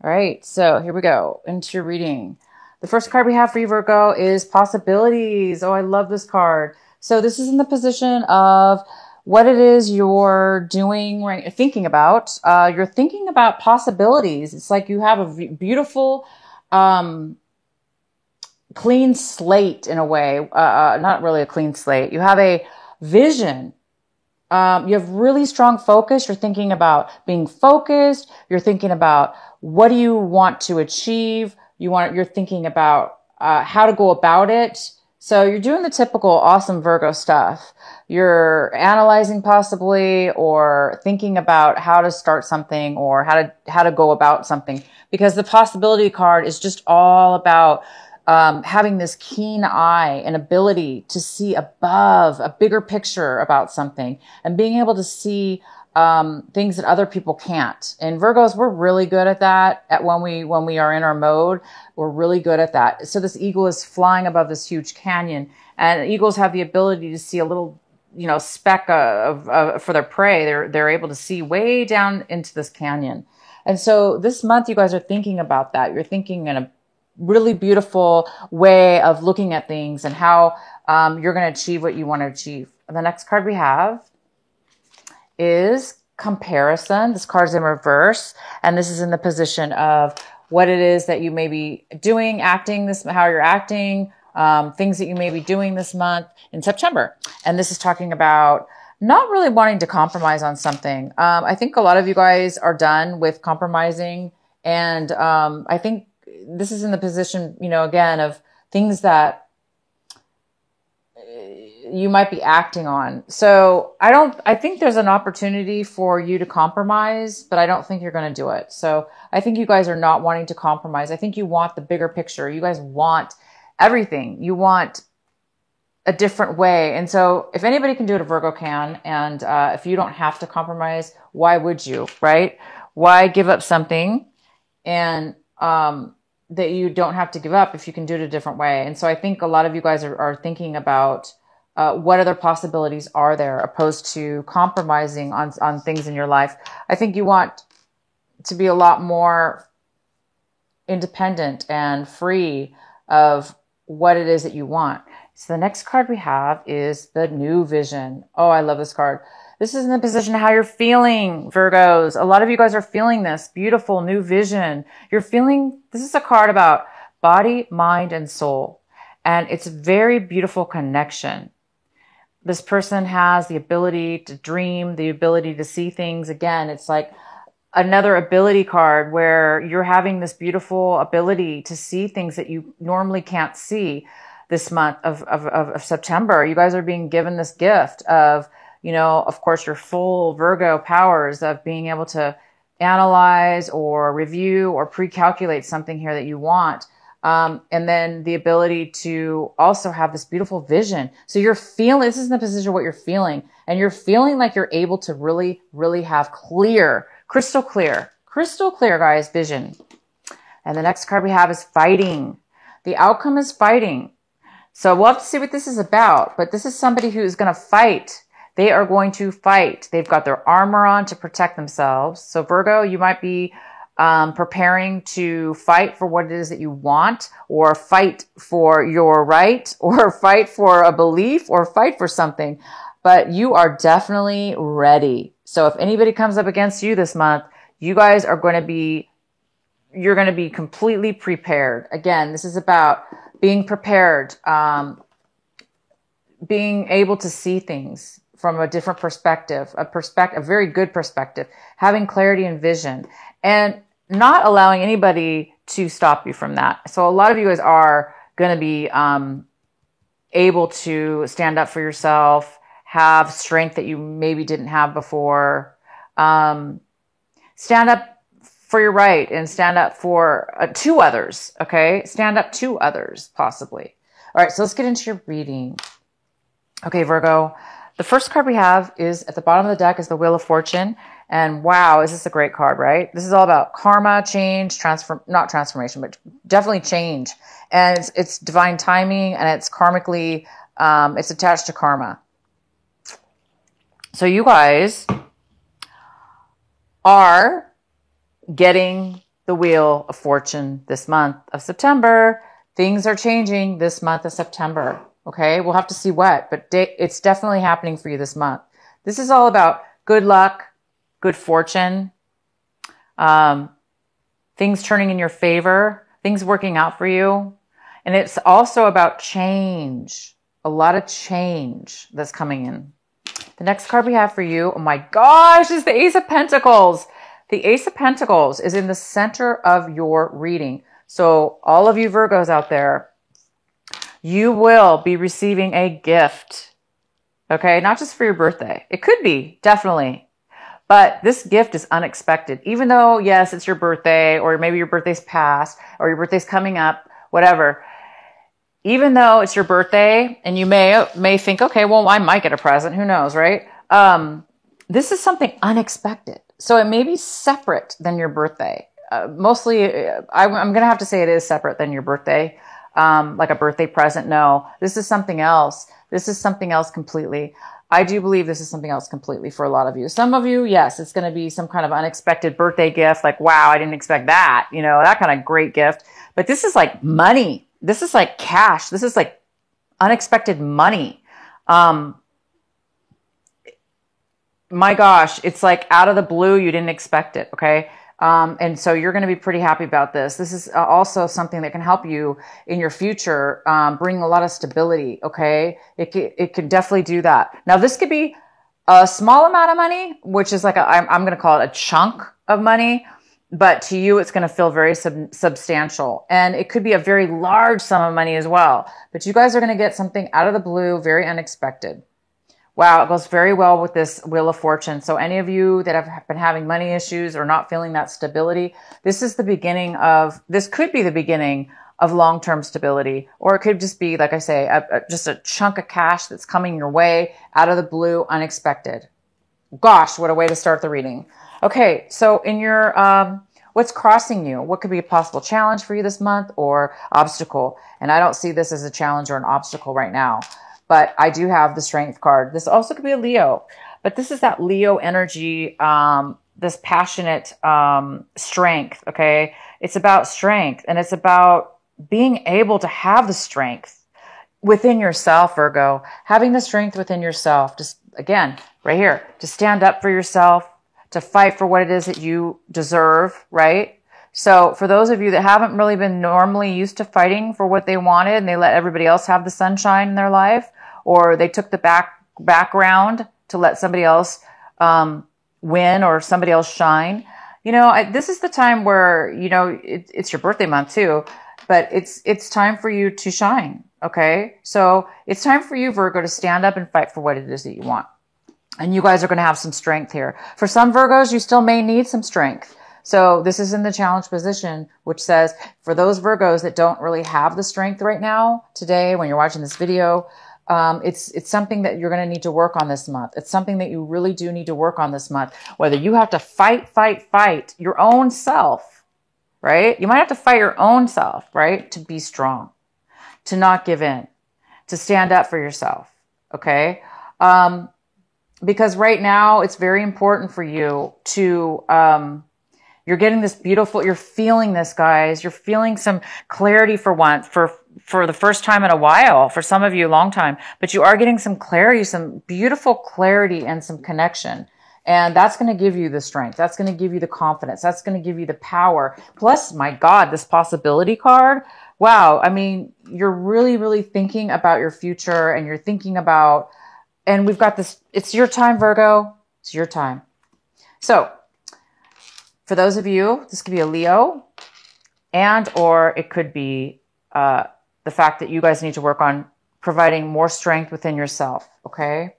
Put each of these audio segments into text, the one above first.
All right, so here we go into your reading. The first card we have for you, Virgo, is possibilities. Oh, I love this card. So this is in the position of what it is you're doing, right? Thinking about. You're thinking about possibilities. It's like you have a beautiful, clean slate in a way. Not really a clean slate. You have a vision. You have really strong focus. You're thinking about being focused. You're thinking about what do you want to achieve. You're thinking about how to go about it. So you're doing the typical awesome Virgo stuff. You're analyzing possibly or thinking about how to start something or how to go about something, because the possibility card is just all about having this keen eye and ability to see above a bigger picture about something and being able to see things that other people can't. And Virgos, we're really good at that. When we are in our mode, we're really good at that. So this eagle is flying above this huge canyon, and eagles have the ability to see a little, speck for their prey. They're able to see way down into this canyon. And so this month, you guys are thinking about that. You're thinking in a really beautiful way of looking at things and how you're going to achieve what you want to achieve. The next card we have is comparison. This card's in reverse, and this is in the position of what it is that you may be doing, acting, how you're acting, things that you may be doing this month in September. And this is talking about not really wanting to compromise on something. I think a lot of you guys are done with compromising, and I think this is in the position, again, of things that you might be acting on. So I think there's an opportunity for you to compromise, but I don't think you're going to do it. So I think you guys are not wanting to compromise. I think you want the bigger picture. You guys want everything. You want a different way. And so if anybody can do it, a Virgo can. And if you don't have to compromise, why would you, right? Why give up something and that you don't have to give up if you can do it a different way? And so I think a lot of you guys are thinking about what other possibilities are there opposed to compromising on things in your life. I think you want to be a lot more independent and free of what it is that you want. So the next card we have is the new vision. Oh, I love this card. This is in the position of how you're feeling, Virgos. A lot of you guys are feeling this beautiful new vision. This is a card about body, mind, and soul. And it's a very beautiful connection. This person has the ability to dream, the ability to see things. Again, it's like another ability card where you're having this beautiful ability to see things that you normally can't see this month of September. You guys are being given this gift of, of course, your full Virgo powers of being able to analyze or review or pre-calculate something here that you want. And then the ability to also have this beautiful vision. So this is in the position of what you're feeling. And you're feeling like you're able to really, really have crystal clear, guys, vision. And the next card we have is fighting. The outcome is fighting. So we'll have to see what this is about. But this is somebody who is going to fight. They are going to fight. They've got their armor on to protect themselves. So Virgo, you might be preparing to fight for what it is that you want, or fight for your right, or fight for a belief, or fight for something. But you are definitely ready. So if anybody comes up against you this month, you guys are going to be, you're going to be completely prepared. Again, this is about being prepared, being able to see things from a different perspective, a very good perspective, having clarity and vision, and not allowing anybody to stop you from that. So a lot of you guys are going to be able to stand up for yourself, have strength that you maybe didn't have before, stand up for your right and stand up for to others, okay? Stand up to others, possibly. All right, so let's get into your reading. Okay, Virgo, the first card we have is at the bottom of the deck is the Wheel of Fortune. And wow, is this a great card, right? This is all about karma, change, not transformation, but definitely change. And it's divine timing, and it's karmically, it's attached to karma. So you guys are getting the Wheel of Fortune this month of September. Things are changing this month of September. Okay. We'll have to see what, but it's definitely happening for you this month. This is all about good luck, good fortune, things turning in your favor, things working out for you. And it's also about change, a lot of change that's coming in. The next card we have for you, oh my gosh, is the Ace of Pentacles. The Ace of Pentacles is in the center of your reading. So all of you Virgos out there, you will be receiving a gift. Okay, not just for your birthday. It could be, definitely. But this gift is unexpected. Even though, yes, it's your birthday, or maybe your birthday's past, or your birthday's coming up, whatever. Even though it's your birthday, and you may think, okay, well, I might get a present. Who knows, right? This is something unexpected. So it may be separate than your birthday. Mostly, I'm going to have to say it is separate than your birthday. Like a birthday present. No, this is something else. This is something else completely. I do believe this is something else completely for a lot of you. Some of you, yes, it's going to be some kind of unexpected birthday gift. Like, wow, I didn't expect that. You know, that kind of great gift. But this is like money. This is like cash. This is like unexpected money. My gosh, it's like out of the blue. You didn't expect it. Okay. And so you're going to be pretty happy about this. This is also something that can help you in your future, bring a lot of stability. Okay. It could definitely do that. Now this could be a small amount of money, which is like I'm going to call it a chunk of money, but to you, it's going to feel very substantial. And it could be a very large sum of money as well, but you guys are going to get something out of the blue, very unexpected. Wow, it goes very well with this Wheel of Fortune. So any of you that have been having money issues or not feeling that stability, this is the beginning of, this could be the beginning of long-term stability, or it could just be, like I say, just a chunk of cash that's coming your way out of the blue, unexpected. Gosh, what a way to start the reading. Okay, so in your, what's crossing you? What could be a possible challenge for you this month or obstacle? And I don't see this as a challenge or an obstacle right now. But I do have the Strength card. This also could be a Leo, but this is that Leo energy, this passionate strength, okay? It's about strength, and it's about being able to have the strength within yourself, Virgo. Having the strength within yourself, just again, right here, to stand up for yourself, to fight for what it is that you deserve, right? So for those of you that haven't really been normally used to fighting for what they wanted and they let everybody else have the sunshine in their life, or they took the background to let somebody else win or somebody else shine. You know, this is the time where, you know, it's your birthday month too, but it's time for you to shine, okay? So it's time for you, Virgo, to stand up and fight for what it is that you want. And you guys are going to have some strength here. For some Virgos, you still may need some strength. So this is in the challenge position, which says for those Virgos that don't really have the strength right now, today, when you're watching this video, it's something that you're going to need to work on this month. It's something that you really do need to work on this month. Whether you have to fight your own self, right? You might have to fight your own self, right? To be strong, to not give in, to stand up for yourself. Okay. Because right now it's very important for you to, you're getting this beautiful, you're feeling this, guys. You're feeling some clarity for once, for the first time in a while, for some of you a long time, but you are getting some clarity, some beautiful clarity and some connection. And that's going to give you the strength. That's going to give you the confidence. That's going to give you the power. Plus, my God, this possibility card. Wow. I mean, you're really, really thinking about your future, and you're thinking about, and we've got this, it's your time, Virgo. It's your time. So for those of you, this could be a Leo, and, or it could be, the fact that you guys need to work on providing more strength within yourself. Okay.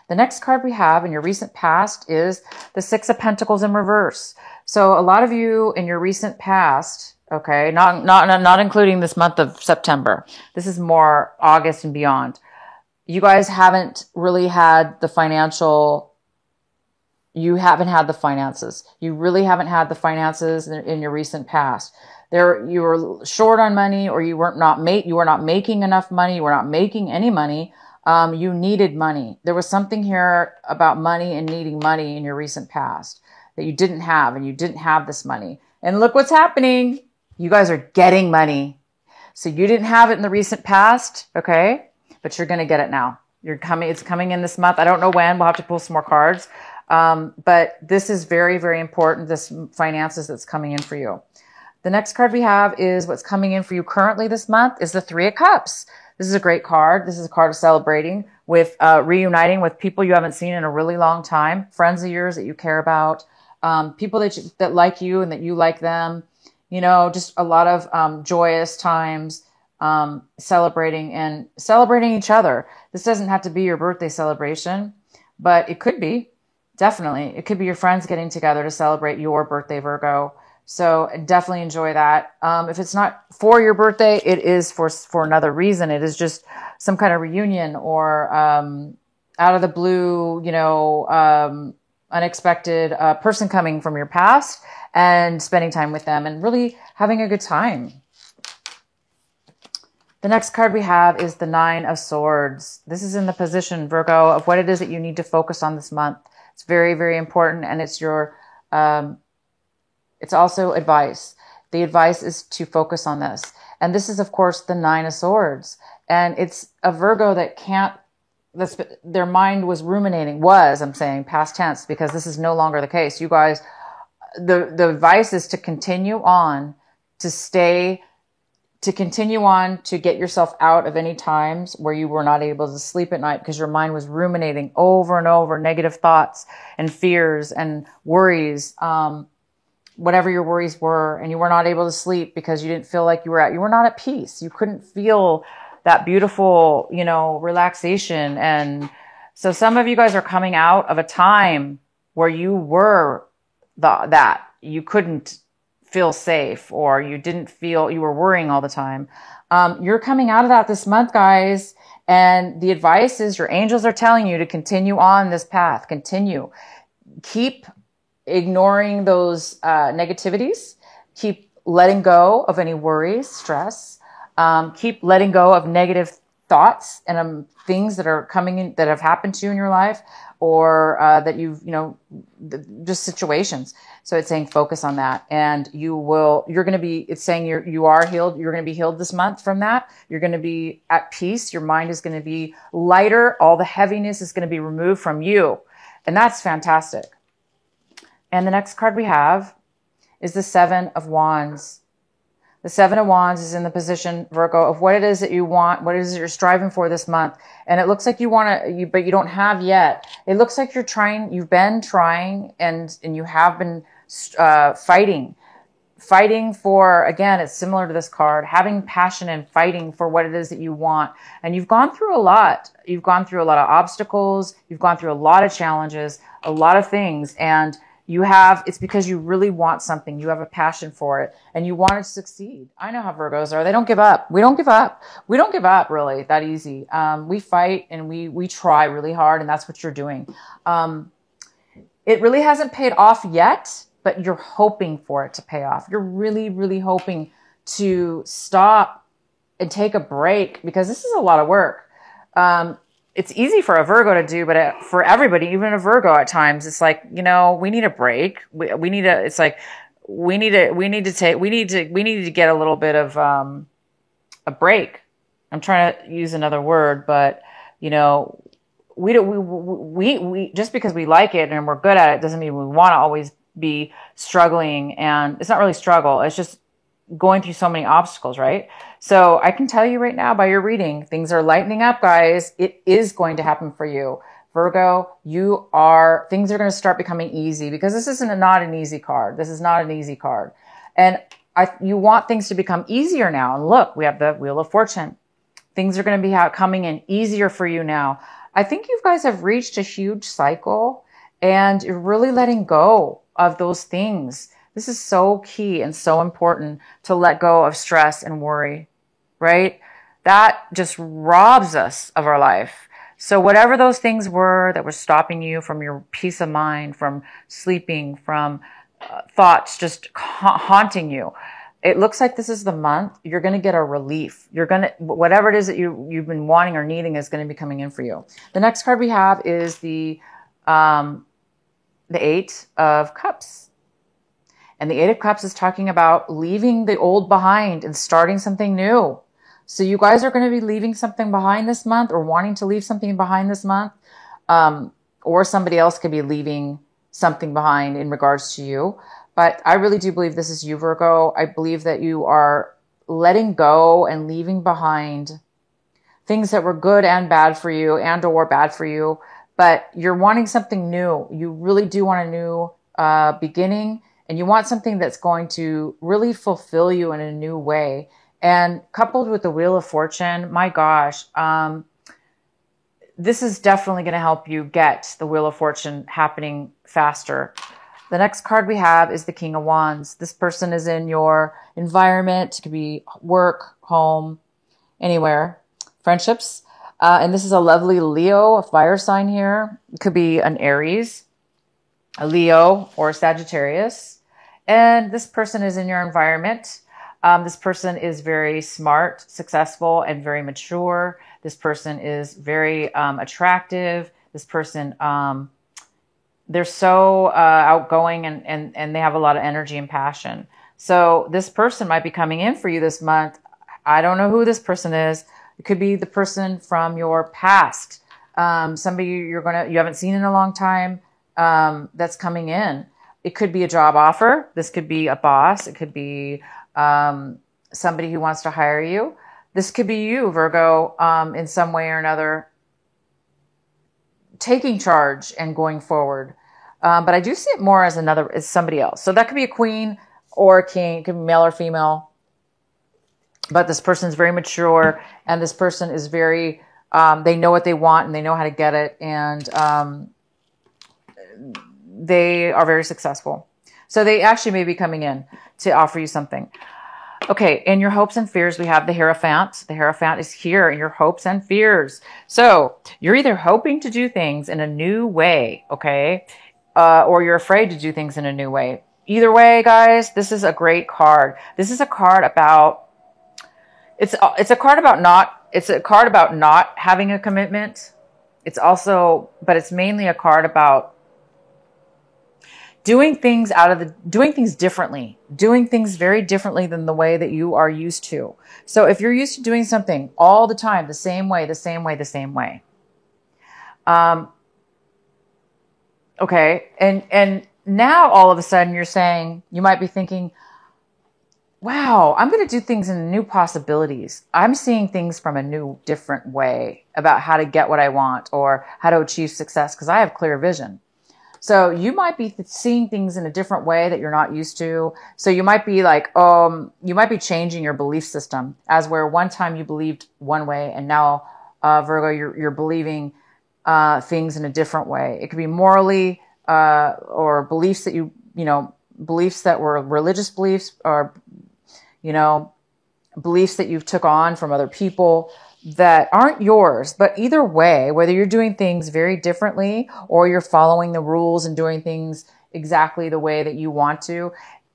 The next card we have in your recent past is the Six of Pentacles in reverse. So a lot of you in your recent past, okay, not including this month of September. This is more August and beyond. You guys haven't really had the financial, you haven't had the finances. You really haven't had the finances in your recent past. You were short on money, or you were not making enough money. You were not making any money. You needed money. There was something here about money and needing money in your recent past that you didn't have, and you didn't have this money. And look what's happening. You guys are getting money. So you didn't have it in the recent past, okay? But you're going to get it now. It's coming in this month. I don't know when. We'll have to pull some more cards. But this is very, very important. This finances that's coming in for you. The next card we have is what's coming in for you currently this month is the Three of Cups. This is a great card. This is a card of celebrating with, reuniting with people you haven't seen in a really long time, friends of yours that you care about, people that like you and that you like them. You know, just a lot of joyous times, celebrating each other. This doesn't have to be your birthday celebration, but it could be. Definitely. It could be your friends getting together to celebrate your birthday, Virgo. So definitely enjoy that. If it's not for your birthday, it is for another reason. It is just some kind of reunion or out of the blue, you know, unexpected person coming from your past and spending time with them and really having a good time. The next card we have is the Nine of Swords. This is in the position, Virgo, of what it is that you need to focus on this month. It's very, very important, and it's your, it's also advice. The advice is to focus on this. And this is, of course, the Nine of Swords. And it's a Virgo that can't, their mind was ruminating, I'm saying past tense, because this is no longer the case. You guys, the advice is to continue on, to continue on to get yourself out of any times where you were not able to sleep at night because your mind was ruminating over and over negative thoughts and fears and worries, whatever your worries were, and you were not able to sleep because you didn't feel like you were not at peace. You couldn't feel that beautiful, you know, relaxation. And so some of you guys are coming out of a time where you were that you couldn't feel safe, or you didn't feel, you were worrying all the time. You're coming out of that this month, guys. And the advice is your angels are telling you to continue on this path. Continue. Keep ignoring those negativities. Keep letting go of any worries, stress. Keep letting go of negative thoughts and things that are coming in, that have happened to you in your life, or that you've, you know, just situations. So it's saying focus on that, and it's saying you are healed. You're going to be healed this month from that. You're going to be at peace. Your mind is going to be lighter. All the heaviness is going to be removed from you. And that's fantastic. And the next card we have is the Seven of Wands. The Seven of Wands is in the position, Virgo, of what it is that you want, what it is that you're striving for this month. And it looks like you want to, but you don't have yet. It looks like you've been trying and you have been fighting for, again, it's similar to this card, having passion and fighting for what it is that you want. And you've gone through a lot. You've gone through a lot of obstacles. You've gone through a lot of challenges, a lot of things. And it's because you really want something. You have a passion for it and you want it to succeed. I know how Virgos are. They don't give up. We don't give up. We don't give up really that easy. We fight and we try really hard, and that's what you're doing. It really hasn't paid off yet, but you're hoping for it to pay off. You're really, really hoping to stop and take a break, because this is a lot of work. It's easy for a Virgo to do, but for everybody, even a Virgo at times, it's like, you know, we need a break. We need to get a little bit of, a break. I'm trying to use another word, but you know, we just because we like it and we're good at it doesn't mean we want to always be struggling. And it's not really struggle. It's just going through so many obstacles, right? So I can tell you right now by your reading, things are lightening up, guys. It is going to happen for you. Virgo, things are going to start becoming easy, because this isn't not an easy card. This is not an easy card. And you want things to become easier now. And look, we have the Wheel of Fortune. Things are going to be coming in easier for you now. I think you guys have reached a huge cycle and you're really letting go of those things. This is so key and so important, to let go of stress and worry, right? That just robs us of our life. So whatever those things were that were stopping you from your peace of mind, from sleeping, from thoughts just haunting you, it looks like this is the month you're going to get a relief. Whatever it is that you've been wanting or needing is going to be coming in for you. The next card we have is the Eight of Cups. And the Eight of Cups is talking about leaving the old behind and starting something new. So you guys are going to be leaving something behind this month, or wanting to leave something behind this month. Or somebody else could be leaving something behind in regards to you. But I really do believe this is you, Virgo. I believe that you are letting go and leaving behind things that were good and bad for you, and or bad for you. But you're wanting something new. You really do want a new beginning, and you want something that's going to really fulfill you in a new way. And coupled with the Wheel of Fortune, my gosh, this is definitely going to help you get the Wheel of Fortune happening faster. The next card we have is the King of Wands. This person is in your environment. It could be work, home, anywhere, friendships. And this is a lovely Leo, a fire sign here. It could be an Aries, a Leo, or a Sagittarius. And this person is in your environment. This person is very smart, successful, and very mature. This person is very attractive. This person, they're so outgoing, and they have a lot of energy and passion. So this person might be coming in for you this month. I don't know who this person is. It could be the person from your past, somebody you haven't seen in a long time, that's coming in. It could be a job offer. This could be a boss. It could be somebody who wants to hire you. This could be you, Virgo, in some way or another, taking charge and going forward. But I do see it more as somebody else. So that could be a queen or a king. It could be male or female. But this person is very mature, and this person is very, they know what they want, and they know how to get it. And they are very successful. So they actually may be coming in to offer you something. Okay, in your hopes and fears, we have the Hierophant. The Hierophant is here in your hopes and fears. So you're either hoping to do things in a new way, okay, or you're afraid to do things in a new way. Either way, guys, this is a great card. This is a card about, it's a card about not having a commitment. It's also, but it's mainly a card about doing things differently, doing things very differently than the way that you are used to. So if you're used to doing something all the time, the same way. Okay. And now all of a sudden you might be thinking, wow, I'm going to do things in new possibilities. I'm seeing things from a new, different way about how to get what I want or how to achieve success, because I have clear vision. So you might be seeing things in a different way that you're not used to. So you might be like, you might be changing your belief system, as where one time you believed one way, and now, Virgo, you're believing things in a different way. It could be morally, or beliefs that beliefs that were religious beliefs, or, beliefs that you've took on from other people that aren't yours. But either way, whether you're doing things very differently or you're following the rules and doing things exactly the way that you want to,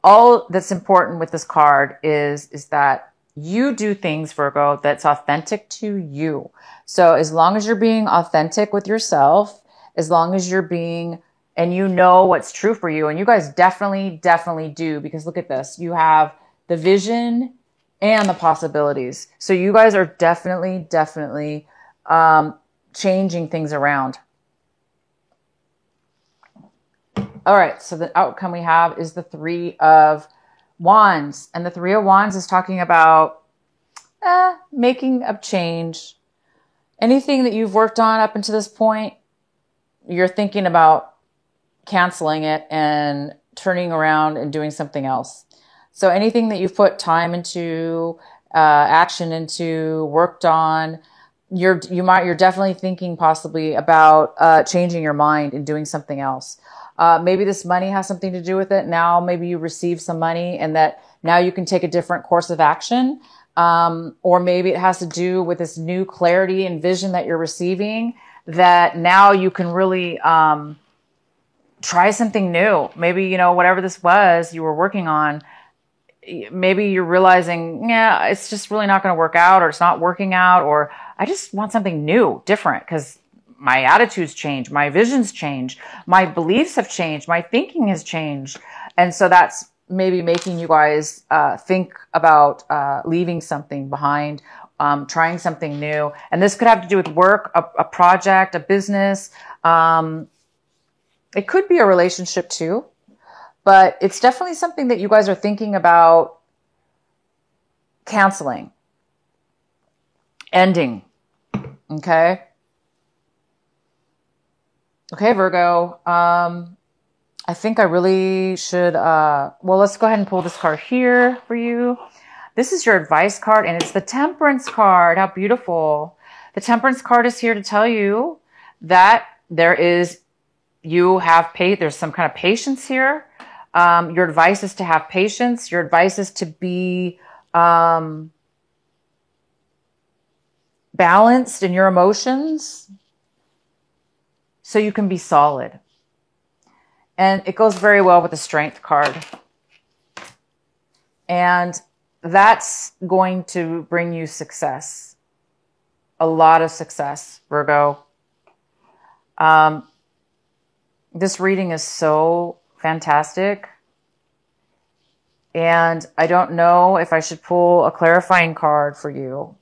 all that's important with this card is that you do things, Virgo, that's authentic to you. So as long as you're being authentic with yourself, as long as you're being, and you know what's true for you, and you guys definitely do, because look at this. You have the vision and the possibilities. So you guys are definitely changing things around. All right. So the outcome we have is the Three of Wands. And the Three of Wands is talking about making a change. Anything that you've worked on up until this point, you're thinking about canceling it and turning around and doing something else. So anything that you've put time into, action into, worked on, you're definitely thinking possibly about changing your mind and doing something else. Maybe this money has something to do with it. Now maybe you receive some money, and that now you can take a different course of action. Or maybe it has to do with this new clarity and vision that you're receiving, that now you can really try something new. Maybe, whatever this was you were working on, maybe you're realizing, yeah, it's just really not going to work out, or it's not working out, or I just want something new, different, because my attitudes change, my visions change, my beliefs have changed, my thinking has changed. And so that's maybe making you guys think about leaving something behind, trying something new. And this could have to do with work, a project, a business. It could be a relationship too, but it's definitely something that you guys are thinking about canceling, ending. Okay. Okay, Virgo. I think I really should, well, let's go ahead and pull this card here for you. This is your advice card, and it's the Temperance card. How beautiful. The Temperance card is here to tell you that there's some kind of patience here. Your advice is to have patience. Your advice is to be balanced in your emotions so you can be solid. And it goes very well with the Strength card. And that's going to bring you success. A lot of success, Virgo. This reading is so fantastic. And I don't know if I should pull a clarifying card for you.